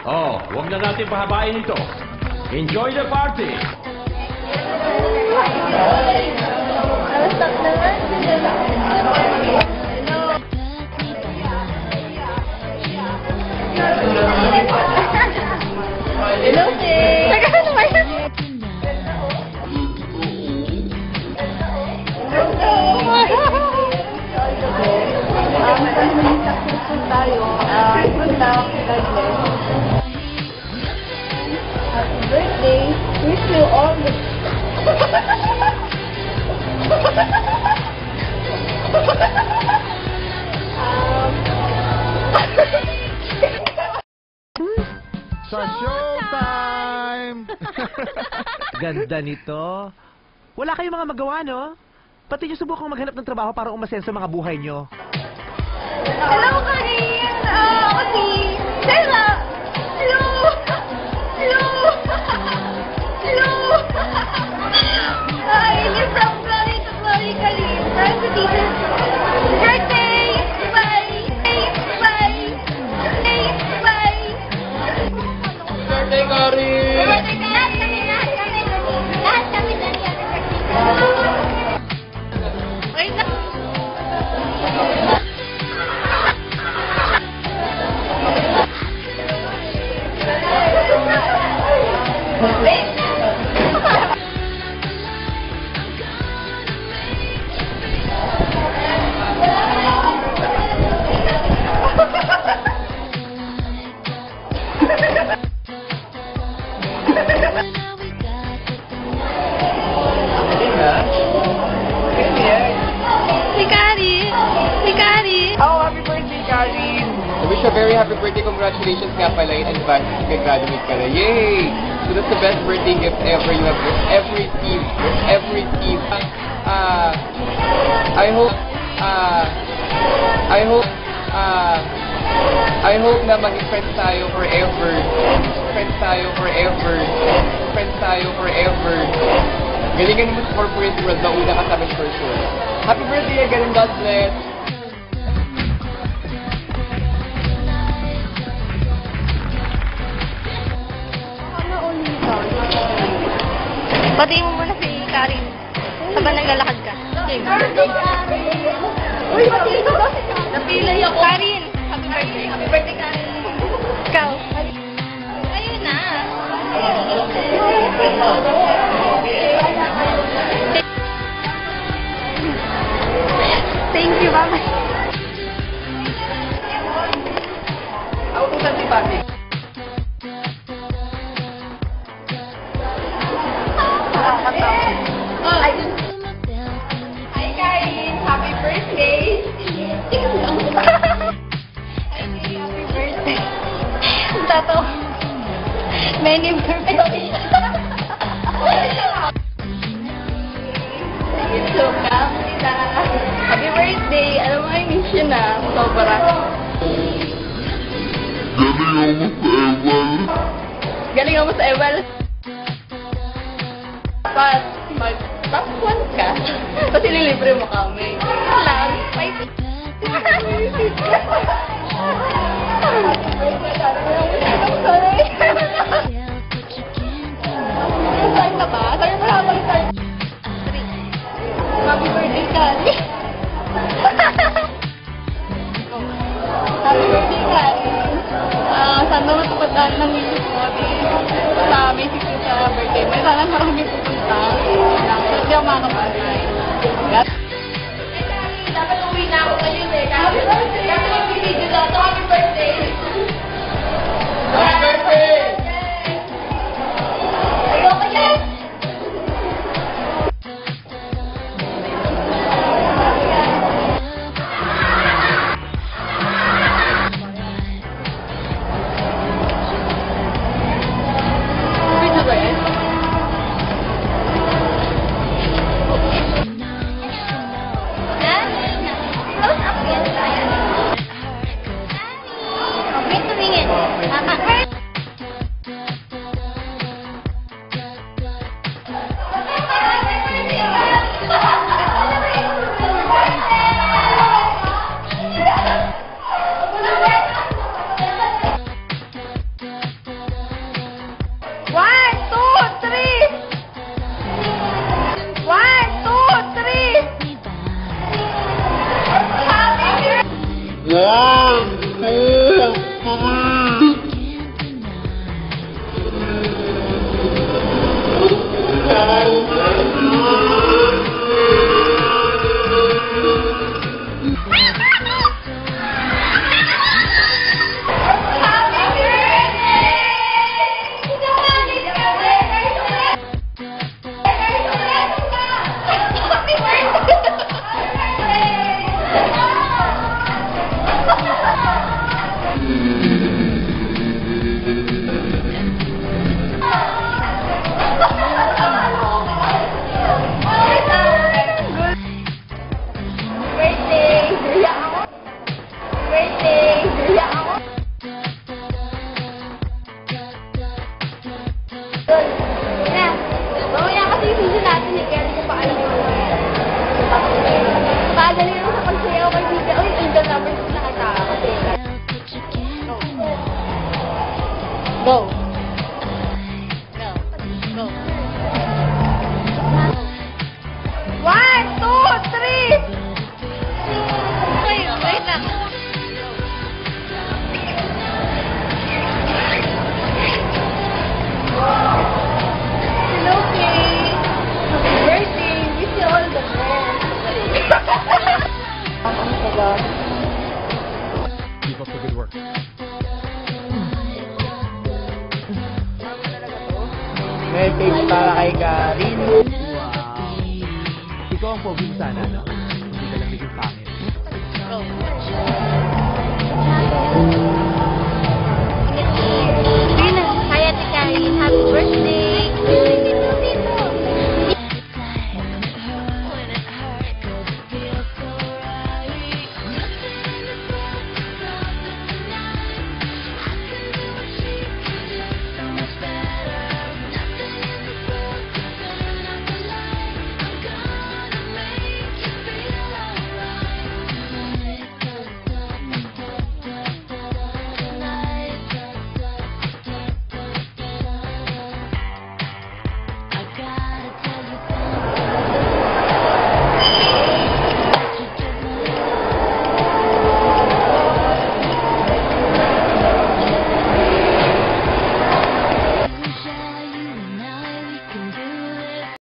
Oh, huwag na natin pahabain ito. Enjoy the party! Stop naman. Hello, Kay. Teka, ano ba yan? Tayo. Good luck. God bless. Happy birthday. Wish you all the... Sa showtime! Ganda nito. Wala kayong mga magawa, no? Pati nyo subukang maghanap ng trabaho para umasen sa mga buhay nyo. Hello, Karin! Ako si Stella! Hello! Hello! Hello! You're from Glory to Glory, Karin. Thanks to teachers. Birthday! Bye! Bye! Bye! Birthday, Cory! Birthday, lahat kami. Lahat kami na niya. Wait na. Oh, happy birthday, Karin! I wish you a very happy birthday. Congratulations nga pala in advance. Graduate ka na. Yay! So that's the best birthday gift ever you have ever received. I hope na maging friends tayo forever. Galingan mo sa corporate world, mauna ka sa amin for sure. Happy birthday again and God bless! Batiin mo muna si Karin. Sabang naglalakad ka. Okay. Uy, batiin ko. Napilay ako. Karin, happy birthday. Happy birthday, Karin. Ikaw. Ayun na. Thank you, Mama. Ako kung saan si Papi. Hi, Karin. Happy birthday. Ikaw lang. Happy birthday. Tato. Many birthdays. So, kamila. Happy birthday. Alam mo, I miss you na. Sobra. Galing mo sa Eval. Dapat mag-top 1 ka. Kasi nilibre mo kami. Lang. May Saan ka ba? Saan mo habang start? 3. Happy birthday, Kali. Happy birthday, Kali. Sana matupad ng isip mo sa may 16 sa birthday mo. Sana marami pupunta. Hindi ako makakapagay. Dapat uwi na ako ngayon eh. Happy birthday! Dapat mag-video na ito. Happy birthday! Happy birthday! Ayaw ka yan! Video ba yan? Close up yan. ni Kelly kung paano yung nakagaling ako sa pagsayaw kay Tita. Uy, angel numbers ko nakataka kasi. Go. Go. Go. 1, 2, 3! Wait lang. Hello, Kay. Happy birthday. Wish you all the best. Keep up the good work. Message para kay Karin. Wow. Ikaw ang pogi sana, no? Hindi ka lang naging pangit. Go.